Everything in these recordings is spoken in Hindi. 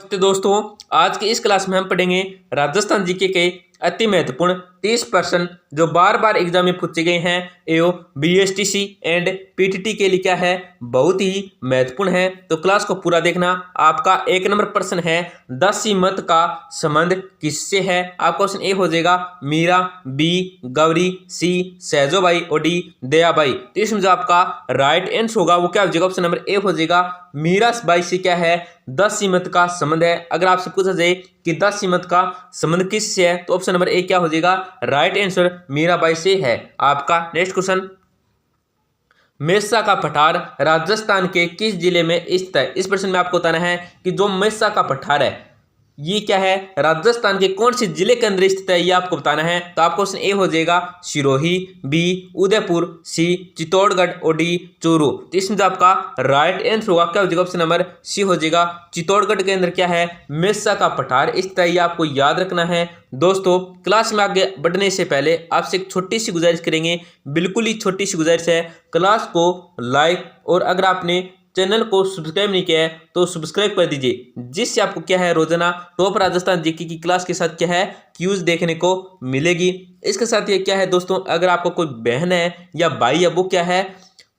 नमस्ते दोस्तों। आज की इस क्लास में हम पढ़ेंगे राजस्थान जीके के अति महत्वपूर्ण 30 प्रश्न जो बार बार एग्जाम में पूछे गए हैं एवं बीएसटीसी एंड पीटीटी के लिए क्या है बहुत ही महत्वपूर्ण है। तो क्लास को पूरा देखना। आपका एक नंबर प्रश्न है दसी मत का संबंध किससे है। आपका क्वेश्चन ए हो जाएगा मीरा, बी गौरी, सी सहजोबाई और डी दयाबाई। तो इसमें जो आपका राइट आंसर होगा वो क्या हो जाएगा, ऑप्शन नंबर ए हो जाएगा मीराबाई से क्या है दसी मत का संबंध है। अगर आपसे पूछा जाए कि दसी मत का संबंध किससे है तो ऑप्शन नंबर ए क्या हो जाएगा राइट आंसर मीराबाई से है। आपका नेक्स्ट क्वेश्चन, मेरसा का पठार राजस्थान के किस जिले में स्थित है। इस प्रश्न में आपको बताना है कि जो मेरसा का पठार है ये क्या है राजस्थान के कौन से जिले के अंदर स्थित है ये आपको बताना है। तो आपको क्वेश्चन ए हो जाएगा सिरोही, बी उदयपुर, सी चित्तौड़गढ़ और डी चूरू। तो इसमें जो आपका राइट आंसर होगा क्या हो जाएगा, ऑप्शन नंबर सी हो जाएगा चित्तौड़गढ़ के अंदर क्या है मेरसा का पठार स्थित है। ये आपको याद रखना है। दोस्तों क्लास में आगे बढ़ने से पहले आपसे एक छोटी सी गुजारिश करेंगे, बिल्कुल ही छोटी सी गुजारिश है, क्लास को लाइक और अगर आपने चैनल को सब्सक्राइब नहीं किया है तो सब्सक्राइब कर दीजिए, जिससे आपको क्या है रोजाना टॉप राजस्थान जीके की क्लास के साथ क्या है क्यूज देखने को मिलेगी। इसके साथ ये क्या है दोस्तों, अगर आपको कोई बहन है या भाई है वो क्या है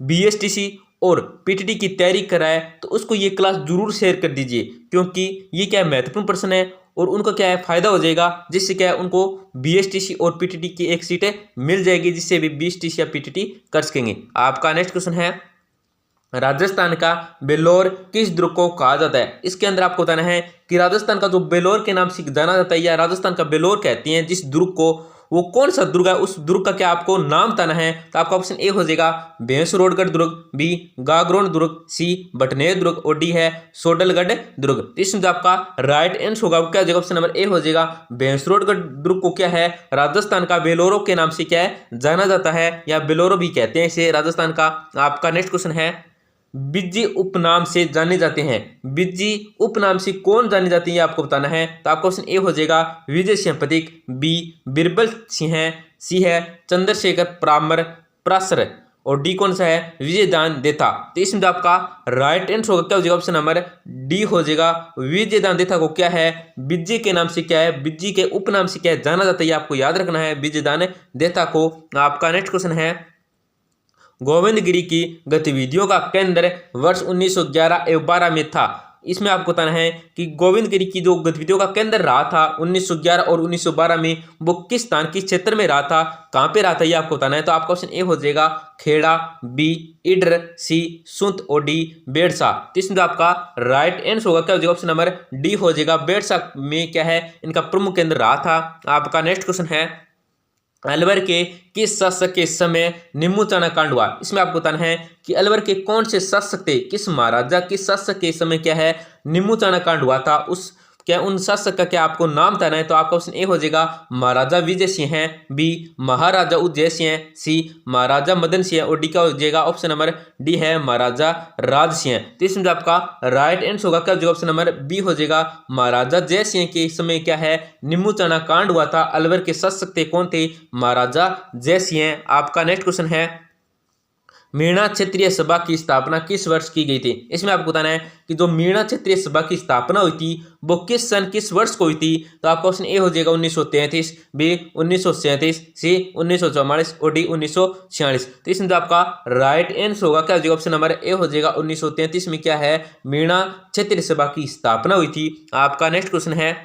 बीएसटीसी और पीटीटी की तैयारी कराए तो उसको ये क्लास जरूर शेयर कर दीजिए, क्योंकि ये क्या है महत्वपूर्ण प्रश्न है और उनको क्या है फायदा हो जाएगा, जिससे क्या है उनको बीएसटीसी और पीटीटी की एक सीटें मिल जाएगी, जिससे भी बीएसटीसी या पीटीटी कर सकेंगे। आपका नेक्स्ट क्वेश्चन है राजस्थान का बेलोर किस दुर्ग को कहा जाता है। इसके अंदर आपको बताना है कि राजस्थान का जो बेलोर के नाम से जाना जाता है या राजस्थान का बेलोर कहती हैं जिस दुर्ग को, वो कौन सा दुर्ग है, उस दुर्ग का क्या आपको नाम बताना है। तो आपका ऑप्शन ए हो जाएगा भैंसरोडगढ़ दुर्ग, बी गागरोन दुर्ग, सी बटनेर दुर्ग और डी है सोडलगढ़ दुर्ग। तो इसमें जो आपका राइट आंसर होगा वो क्या हो जाएगा, ऑप्शन नंबर ए हो जाएगा भैंसरोडगढ़ दुर्ग को क्या है राजस्थान का बेलोरो के नाम से क्या है जाना जाता है या बेलोरो भी कहते हैं इसे राजस्थान का। आपका नेक्स्ट क्वेश्चन है बिज्जी उपनाम से जाने जाते हैं, बिज्जी उपनाम से कौन जाने जाते हैं ये आपको बताना है। तो आपका क्वेश्चन ए हो जाएगा विजय सिंह पथिक, बी बिरबल सिंह, सी है चंद्रशेखर प्रामर प्रासर और डी कौन सा है विजयदान देथा। तो इसमें जो आपका राइट आंसर होगा क्या हो जाएगा, ऑप्शन नंबर डी हो जाएगा विजयदान देथा को क्या है बिज्जी के नाम से क्या है बिज्जी के उपनाम से क्या है जाना जाता है, आपको याद रखना है विजयदान देथा को। आपका नेक्स्ट क्वेश्चन है गोविंदगिरी की गतिविधियों का केंद्र वर्ष 1911 एवं 12 में था। इसमें आपको बताना है कि गोविंदगिरी की जो गतिविधियों का केंद्र रहा था 1911 और 1912 में वो किस स्थान किस क्षेत्र में रहा था, कहाँ पे रहा था ये आपको बताना है। तो आपका ऑप्शन ए हो जाएगा खेड़ा, बी इडर, सी सुंत और डी बेड़सा। तो इसमें आपका राइट आंसर होगा क्या हो जाएगा, ऑप्शन नंबर डी हो जाएगा बेड़सा में क्या है इनका प्रमुख केंद्र रहा था। आपका नेक्स्ट क्वेश्चन है अलवर के किस शासक के समय निम्बूचाना कांड हुआ। इसमें आपको बताना है कि अलवर के कौन से शासक थे, किस महाराजा किस शासक के समय क्या है निम्बूचाना कांड हुआ था, उस क्या उन शासक का क्या आपको नाम बताना है। तो आपका ऑप्शन ए हो जाएगा महाराजा विजय सिंह है, बी महाराजा उदय सिंह, सी महाराजा मदन सिंह और डी का हो जाएगा ऑप्शन नंबर डी है महाराजा राज सिंह। तो इसमें जो आपका राइट आंसर होगा क्या हो जाएगा, ऑप्शन नंबर बी हो जाएगा महाराजा जय सिंह के समय क्या है निम्बूचाना कांड हुआ था। अलवर के शासक थे कौन थे महाराजा जय सिंह। आपका नेक्स्ट क्वेश्चन है मीणा क्षेत्रीय सभा की स्थापना किस वर्ष की गई थी। इसमें आपको बताना है कि जो मीणा क्षेत्रीय सभा की स्थापना हुई थी वो किस सन किस वर्ष को हुई थी। तो आपका ऑप्शन ए हो जाएगा 1933, बी 1937, सी 1944 और डी 1946। तो इसमें जो आपका राइट आंसर होगा क्या हो जाएगा, ऑप्शन नंबर ए हो जाएगा 1933 में क्या है मीणा क्षेत्रीय सभा की स्थापना हुई थी। आपका नेक्स्ट क्वेश्चन है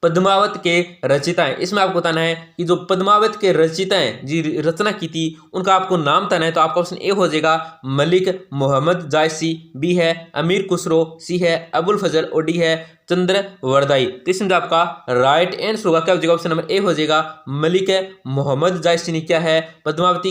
पद्मावत के रचयिताएं। इसमें आपको बताना है कि जो पद्मावत के रचयिताएं जी रचना की थी उनका आपको नाम बताना है। तो आपका ऑप्शन ए हो जाएगा मलिक मोहम्मद जायसी, बी है अमीर खुसरो, सी है अबुल फजल और डी है चंद्र वरदाई। तो इसमें आपका राइट आंसर होगा क्या हो जाएगा, ऑप्शन नंबर ए हो जाएगा मलिक मोहम्मद जायसी ने क्या है पद्मावत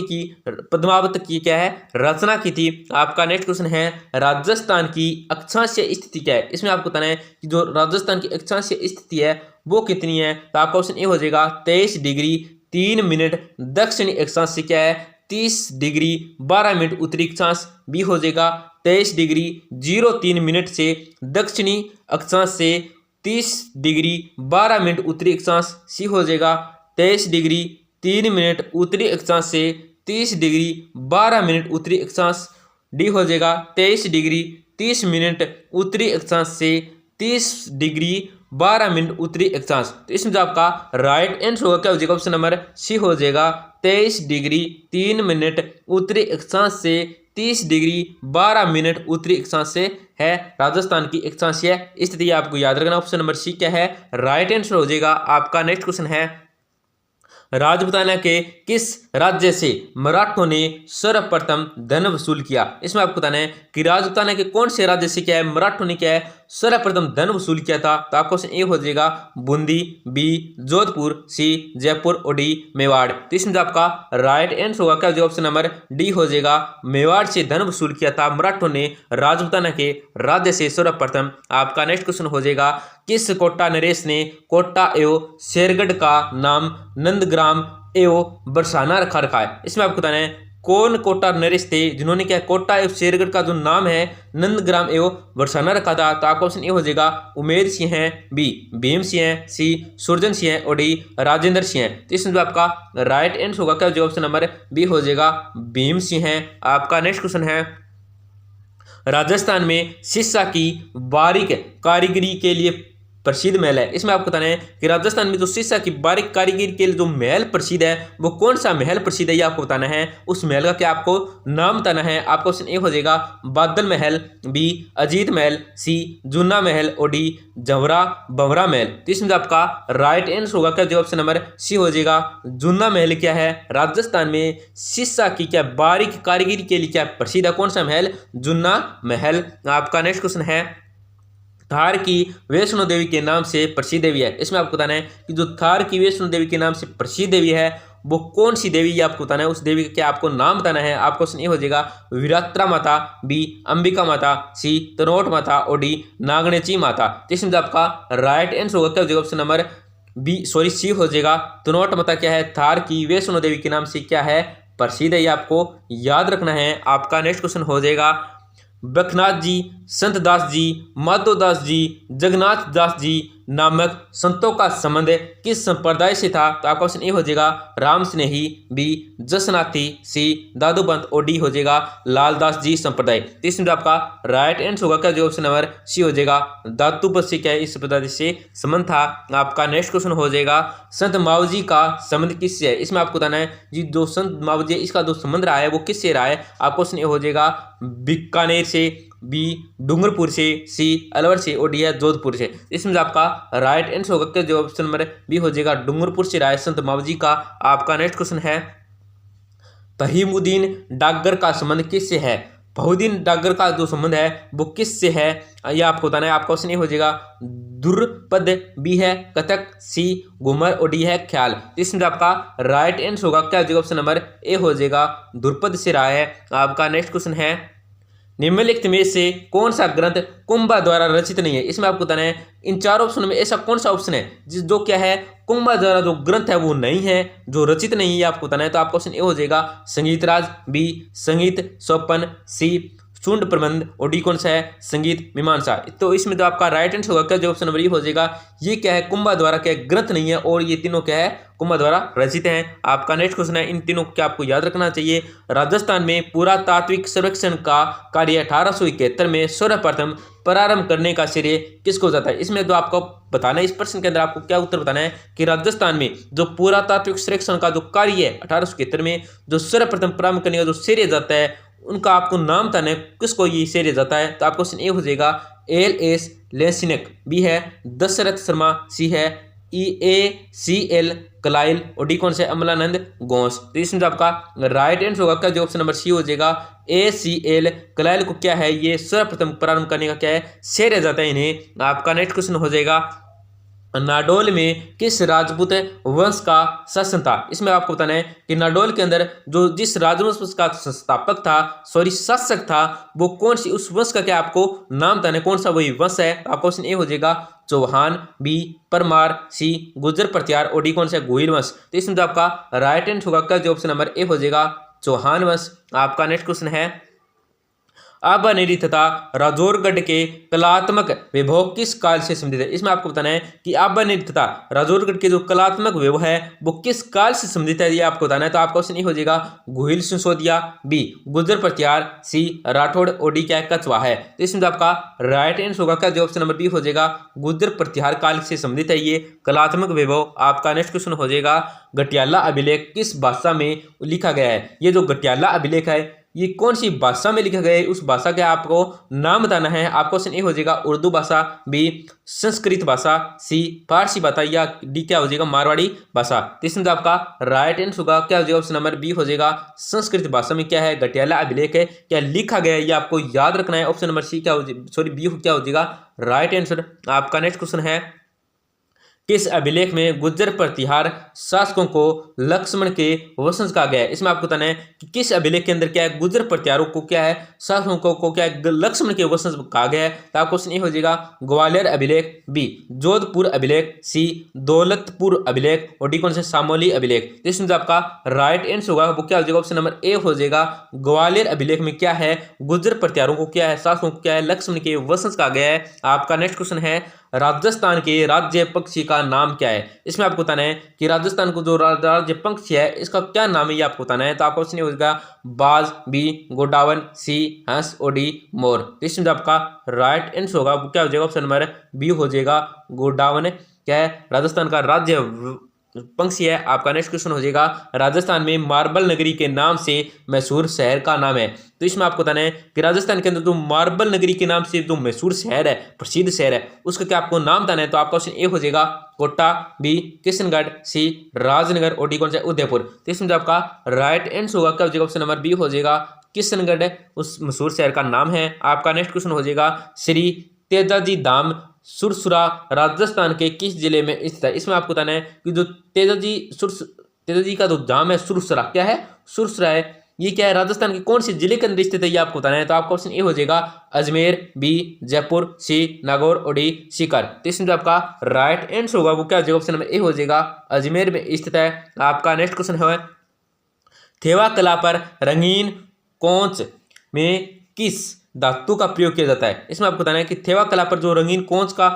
की क्या है रचना की थी। आपका नेक्स्ट क्वेश्चन है राजस्थान की अक्षांशीय स्थिति क्या है। इसमें आपको बताना है कि जो राजस्थान की अक्षांशीय स्थिति है वो कितनी है। तो आपका ऑप्शन ए हो जाएगा 23 डिग्री 3 मिनट दक्षिणी अक्षांश से क्या है 30 डिग्री 12 मिनट उत्तरी अक्षांश, बी हो जाएगा 23 डिग्री 03 मिनट से दक्षिणी अक्षांश से 30 डिग्री 12 मिनट उत्तरी अक्षांश, सी हो जाएगा 23 डिग्री 3 मिनट उत्तरी अक्षांश से 30 डिग्री 12 मिनट उत्तरी अक्षांश, डी हो जाएगा 23 डिग्री 30 मिनट उत्तरी अक्षांश से 30 डिग्री 12 मिनट उत्तरी अक्षांश। तो इसमें जो आपका राइट आंसर होगा क्या हो जाएगा, ऑप्शन नंबर सी हो जाएगा 23 डिग्री 3 मिनट उत्तरी अक्षांश से 30 डिग्री 12 मिनट उत्तरी अक्षांश से है राजस्थान की अक्षांशीय स्थिति। आपको याद रखना ऑप्शन नंबर सी क्या है, राइट आंसर हो जाएगा आपका। नेक्स्ट क्वेश्चन है, राजपूताना के किस राज्य से मराठों ने सर्वप्रथम धन वसूल किया। इसमें आपको बताना है कि राजपूताना के कौन से राज्य से क्या है मराठों ने क्या है सर्वप्रथम धन वसूल किया था। तो आपको क्वेश्चन ए हो जाएगा बूंदी, बी जोधपुर, सी जयपुर और डी मेवाड़। तो इसमें जो आपका राइट आंसर होगा क्या, जो ऑप्शन नंबर डी हो जाएगा, मेवाड़ से धन वसूल किया था मराठों ने राजपूताना के राज्य से सर्वप्रथम। आपका नेक्स्ट क्वेश्चन हो जाएगा, किस कोटा नरेश ने कोटा एवं शेरगढ़ का नाम नंदग्राम एवं बरसाना रखा है। इसमें आपको बताना है कौन कोटा नरेश थे जिन्होंने क्या कोटा एवं शेरगढ़ का जो नाम है नंदग्राम एवं बरसाना रखा था। तो आपका ऑप्शन ए हो जाएगा उमेर सिंह है, बी भीम सिंह है, सी सुरजन सिंह है और डी राजेंद्र सिंह है। तो इसमें जो आपका राइट आंसर होगा क्या, जो ऑप्शन नंबर बी हो जाएगा भीम सिंह है। आपका नेक्स्ट क्वेश्चन है, राजस्थान में शीशा की बारीक कारीगरी के लिए प्रसिद्ध महल है। इसमें आपको बताना है कि राजस्थान में जो शीशा की बारीक कारीगरी के लिए जो महल प्रसिद्ध है वो कौन सा महल प्रसिद्ध है, ये आपको बताना है। उस महल का क्या आपको नाम बताना है। आपका ऑप्शन ए हो जाएगा बादल महल, बी अजीत महल, सी जूना महल और डी जवरा बवरा महल। तो इसमें आपका राइट आंसर होगा क्या, जो ऑप्शन नंबर सी हो जाएगा जूना महल क्या है राजस्थान में शीशा की क्या बारीक कारीगरी के लिए क्या प्रसिद्ध है, कौन सा महल, जूना महल। आपका नेक्स्ट क्वेश्चन है, थार की वैष्णो देवी के नाम से प्रसिद्ध देवी है। इसमें आपको बताना है कि जो थार की वैष्णो देवी के नाम से प्रसिद्ध देवी है वो कौन सी देवी, ये आपको बताना है। उस देवी का क्या आपको नाम बताना है। आपका क्वेश्चन ये हो जाएगा विरात्रा माता, बी अंबिका माता, सी तनोट माता और डी नागणेची माता। तो इसमें आपका राइट आंसर होगा क्या हो जाएगा, ऑप्शन नंबर सी हो जाएगा तनोट माता क्या है थार की वैष्णो देवी के नाम से क्या है प्रसिद्ध है, ये आपको याद रखना है। आपका नेक्स्ट क्वेश्चन हो जाएगा, बखनाथ जी, संत दास जी, माधोदास जी, जगन्नाथ दास जी नामक संतों का संबंध किस संप्रदाय से था। तो आपका ऑप्शन ए हो जाएगा राम स्नेही, बी जसनाथी, सी दादूबंत और डी हो जाएगा लालदास जी संप्रदाय। तो इसमें आपका राइट आंसर होगा क्या, जो ऑप्शन नंबर सी हो जाएगा दादूबंत से क्या है इस संप्रदाय से संबंध था। आपका नेक्स्ट क्वेश्चन हो जाएगा, संत मावजी का संबंध किससे है। इसमें आपको बताना है जी जो संत मावजी है इसका जो संबंध रहा है वो किससे रहा है। आपका क्वेश्चन ए हो जाएगा बीकानेर से, बी डूंगरपुर से, सी अलवर से और डी है जोधपुर से। इसमें आपका राइट आंसर होगा क्या, जो ऑप्शन नंबर बी हो जाएगा डूंगरपुर से रहा है संत मावजी का। आपका नेक्स्ट क्वेश्चन है, फहीमुद्दीन डागर का संबंध किससे है। फहीमुद्दीन डागर का जो संबंध है वो किससे है यह आपको बताना है। आपका क्वेश्चन ये हो जाएगा दुर्पद, बी है कथक, सी घूमर और डी है ख्याल। इसमें आपका राइट आंसर होगा क्या, जो ऑप्शन नंबर ए हो जाएगा दुर्पद से रहा है। आपका नेक्स्ट क्वेश्चन है, निम्नलिखित में से कौन सा ग्रंथ कुंभा द्वारा रचित नहीं है। इसमें आपको बताना है इन चार ऑप्शन में ऐसा कौन सा ऑप्शन है जो क्या है कुंभा द्वारा जो ग्रंथ है वो नहीं है, जो रचित नहीं है आपको बताना है। तो आपका ऑप्शन ए हो जाएगा संगीत राज, बी संगीत सोपन, सी शुंड प्रबंध और डी कौन सा है संगीत मीमांसा। तो इसमें तो आपका राइट आंसर होगा क्या, जो ऑप्शन नंबर ए हो जाएगा ये क्या है कुंभा द्वारा क्या ग्रंथ नहीं है और ये तीनों क्या है कुंभा द्वारा रचित हैं। आपका नेक्स्ट क्वेश्चन है, इन तीनों क्या आपको याद रखना चाहिए। राजस्थान में पुरातात्विक सर्वेक्षण का कार्य 1871 में सर्वप्रथम प्रारंभ करने का श्रेय किसको जाता है। इसमें तो आपको बताना है, इस प्रश्न के अंदर आपको क्या उत्तर बताना है कि राजस्थान में जो पुरातात्विक सर्वेक्षण का जो कार्य है 1871 में जो सर्वप्रथम प्रारंभ करने का जो श्रेय जाता है उनका आपको नाम बताना है किसको ये श्रेय जाता है। तो आपको क्वेश्चन ए हो जाएगा LS लेसिनक, बी है दशरथ शर्मा, सी है EACL कलाइल और डी कौन से अमलानंद गोंस। तो इसमें आपका राइट आंसर होगा क्या, जो ऑप्शन नंबर सी हो जाएगा ACL कलाइल को क्या है ये सर्वप्रथम प्रारंभ करने का क्या है श्रेय जाता है इन्हें। आपका नेक्स्ट क्वेश्चन हो जाएगा, नाडोल में किस राजपूत वंश का शासन था। इसमें आपको बताना है कि नाडोल के अंदर जो जिस राजवंश का संस्थापक था शासक था वो कौन सी उस वंश का क्या आपको नाम बताना है, कौन सा वही वंश है। आपका क्वेश्चन ए हो जाएगा चौहान, बी परमार, सी गुर्जर प्रत्यार और डी कौन सा गोहिल वंश। तो इसमें तो आपका राइट आंसर होगा क्या, जो ऑप्शन नंबर ए हो जाएगा चौहान वंश। आपका नेक्स्ट क्वेश्चन है, आबानेरी तथा राजौरगढ़ के कलात्मक वैभव किस काल से संबंधित है? इसमें आपको बताना है कि आबानेरी तथा राजौरगढ़ के जो कलात्मक वैभव है वो किस काल से संबंधित है, ये आपको बताना है। तो आपका ऑप्शन ए हो जाएगा गोहिल सिसोदिया, बी गुर्जर प्रतिहार, सी राठौड़, और डी क्या है कछवा है। तो इसमें आपका राइट आंसर होगा क्या, जो ऑप्शन नंबर बी हो जाएगा गुर्जर प्रतिहार काल से संबंधित है ये कलात्मक वैभव। आपका नेक्स्ट क्वेश्चन हो जाएगा गटियाला अभिलेख किस भाषा में लिखा गया है? ये जो गटियाला अभिलेख है ये कौन सी भाषा में लिखा गया है, उस भाषा का आपको नाम बताना है। आपका क्वेश्चन ए हो जाएगा उर्दू भाषा, बी संस्कृत भाषा, सी फारसी भाषा, या डी क्या हो जाएगा मारवाड़ी भाषा। तो इसमें आपका राइट आंसर होगा क्या हो जाएगा, ऑप्शन नंबर बी हो जाएगा संस्कृत भाषा में क्या है गटियाला अभिलेख है क्या लिखा गया है, ये आपको याद रखना है। ऑप्शन नंबर सी क्या हो सॉरी बी क्या हो जाएगा राइट आंसर। आपका नेक्स्ट क्वेश्चन है किस अभिलेख में गुर्जर प्रतिहार शासकों को लक्ष्मण के वंशज कहा गया है? इसमें आपको बताना है कि किस अभिलेख के अंदर क्या है गुर्जर प्रतिहारों को क्या है शासकों को क्या है लक्ष्मण के वंशज कहा गया है। तो आपको क्वेश्चन ये हो जाएगा ग्वालियर अभिलेख, बी जोधपुर अभिलेख, सी दौलतपुर अभिलेख, और डी कौन से शामोली अभिलेख। तो इसमें आपका राइट आंसर होगा वो क्या हो जाएगा, ऑप्शन नंबर ए हो जाएगा ग्वालियर अभिलेख में क्या है गुर्जर प्रतिहारों को क्या है शासकों को क्या है लक्ष्मण के वंशज कहा गया है। आपका नेक्स्ट क्वेश्चन है राजस्थान के राज्य पक्षी का नाम क्या है? इसमें आपको बताना है कि राजस्थान को जो राज्य पक्षी है इसका क्या नाम है, ये आपको बताना है। तो आपका ऑप्शन हो जाएगा बाज, बी गोडावन, सी हंस, और डी मोर। तो इसमें आपका राइट आंसर होगा वो क्या हो जाएगा, ऑप्शन नंबर बी हो जाएगा गोडावन क्या है राजस्थान का राज्य पंक्षी है। आपका नेक्स्ट क्वेश्चन हो जाएगा राजस्थान में मार्बल नगरी के नाम से मशहूर शहर का नाम है। तो इसमें आपको बताना है कि राजस्थान के अंदर जो मार्बल नगरी के नाम से जो मशहूर शहर है प्रसिद्ध शहर है उसका क्या आपको नाम बताना है। तो आपका ऑप्शन ए हो जाएगा कोटा, बी किशनगढ़, सी राजनगर, और डी कौन सा उदयपुर। तो इसमें आपका राइट आंसर होगा क्या हो जाएगा, ऑप्शन नंबर बी हो जाएगा किशनगढ़ उस मशहूर शहर का नाम है। आपका नेक्स्ट क्वेश्चन हो जाएगा श्री तेजाजी धाम सुरसुरा राजस्थान के किस जिले में स्थित है? इसमें आपको बताना है कि जो तेजाजी का जो धाम है सुरसुरा क्या है सुरसुरा है ये क्या है राजस्थान के कौन से जिले के अंदर स्थित है, ये आपको बताना है। तो आपका ऑप्शन ए हो जाएगा अजमेर, बी जयपुर, सी नागौर, और डी सीकर। तो इसमें आपका राइट आंसर होगा वो क्या हो जाएगा, ऑप्शन नंबर ए हो जाएगा अजमेर में स्थित है। आपका नेक्स्ट क्वेश्चन है थेवा कला पर रंगीन कोंच में किस धातु का प्रयोग किया जाता है? इसमें आपको बताना है कि थेवा कला पर जो रंगीन कोंच का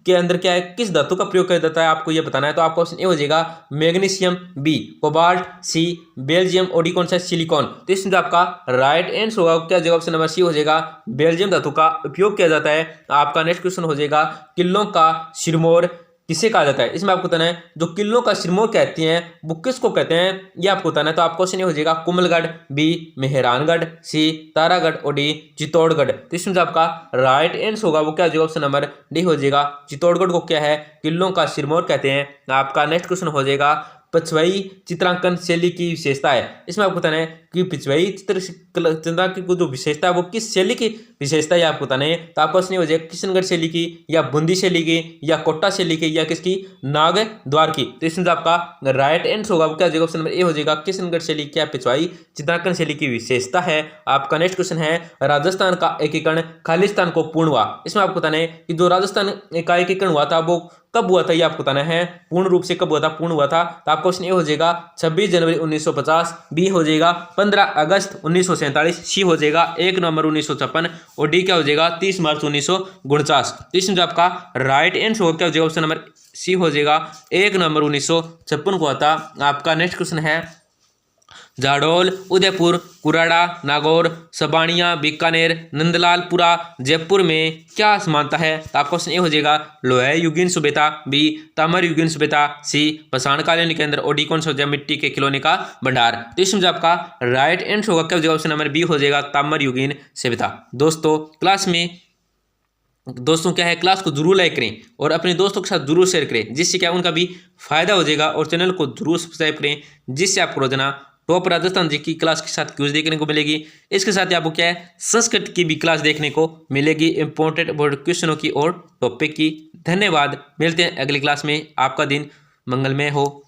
के अंदर क्या है किस धातु का प्रयोग किया जाता है आपको ये बताना है। तो आपका ऑप्शन ए हो जाएगा मैग्नीशियम, बी कोबाल्ट, सी बेल्जियम, और डी कौन सा सिलिकॉन। तो इसमें आपका राइट आंसर होगा क्या जवाब ऑप्शन नंबर सी हो जाएगा बेल्जियम धातु का उपयोग किया जाता है। आपका नेक्स्ट क्वेश्चन हो जाएगा किलों का सिरमौर किसे कहा जाता है? इसमें आपको बताना है जो किलों का सिरमौर कहते हैं वो किसको कहते हैं ये आपको बताना है। तो आपका क्वेश्चन ये हो जाएगा कुमलगढ़, बी मेहरानगढ़, सी तारागढ़, और डी चित्तौड़गढ़। तो इसमें आपका राइट आंसर होगा वो क्या हो जाएगा, ऑप्शन नंबर डी हो जाएगा चित्तौड़गढ़ को क्या है किलों का सिरमौर कहते हैं। आपका नेक्स्ट क्वेश्चन हो जाएगा पिछवाई चित्रांकन शैली की विशेषता है। इसमें आपको बताना है कि पिछवाई चित्रांकन की जो विशेषता है वो किस शैली की विशेषता है आपको बताना है। तो आपका क्वेश्चन हो जाएगा किशनगढ़ शैली की, या बूंदी शैली की, या कोटा शैली की, या किसकी नाग द्वार की। तो इसमें आपका राइट आंसर होगा क्या हो जाएगा, ऑप्शन नंबर ए हो जाएगा किशनगढ़ शैली क्या पिछवाई चित्रांकन शैली की विशेषता है। आपका नेक्स्ट क्वेश्चन है राजस्थान का एकीकरण खालिस्तान को पूर्ण हुआ। इसमें आपको बताना है कि जो राजस्थान का एकीकरण हुआ था वो कब हुआ था, ये आपको बताना है पूर्ण रूप से कब हुआ था पूर्ण हुआ था। तो आपका क्वेश्चन ए हो जाएगा 26 जनवरी 1950, बी हो जाएगा 15 अगस्त 1947, सी हो जाएगा 1 नवंबर 1956, और डी क्या हो जाएगा 30 मार्च 1949। तो इसमें जो आपका राइट आंसर होगा क्या हो जाएगा, ऑप्शन नंबर सी हो जाएगा 1 नवंबर 1956 को हुआ था। आपका नेक्स्ट क्वेश्चन है जाडौल, उदयपुर, कुराड़ा, नागौर, सबाणिया, बीकानेर, नंदलालपुरा, जयपुर में क्या समानता है? तो आपका क्वेश्चन ए हो जाएगा लोहे युगीन सभ्यता, बी ताम्र युगीन सभ्यता, सी पाषाणकालीन केंद्र, और डी कौन सा हो जाएगा मिट्टी के खिलौने का भंडार। तो इसमें आपका राइट आंसर होगा क्या हो जाएगा, ऑप्शन नंबर बी हो जाएगा ताम्र युगीन सभ्यता। दोस्तों क्या है क्लास को जरूर लाइक करें और अपने दोस्तों के साथ जरूर शेयर करें जिससे क्या उनका भी फायदा हो जाएगा, और चैनल को जरूर सब्सक्राइब करें जिससे आपको रोजाना टॉप राजस्थान जी की क्लास के साथ क्यूज देखने को मिलेगी। इसके साथ ही आपको क्या है संस्कृत की भी क्लास देखने को मिलेगी, इंपॉर्टेंट बोर्ड क्वेश्चनों की और टॉपिक की। धन्यवाद, मिलते हैं अगली क्लास में। आपका दिन मंगलमय हो।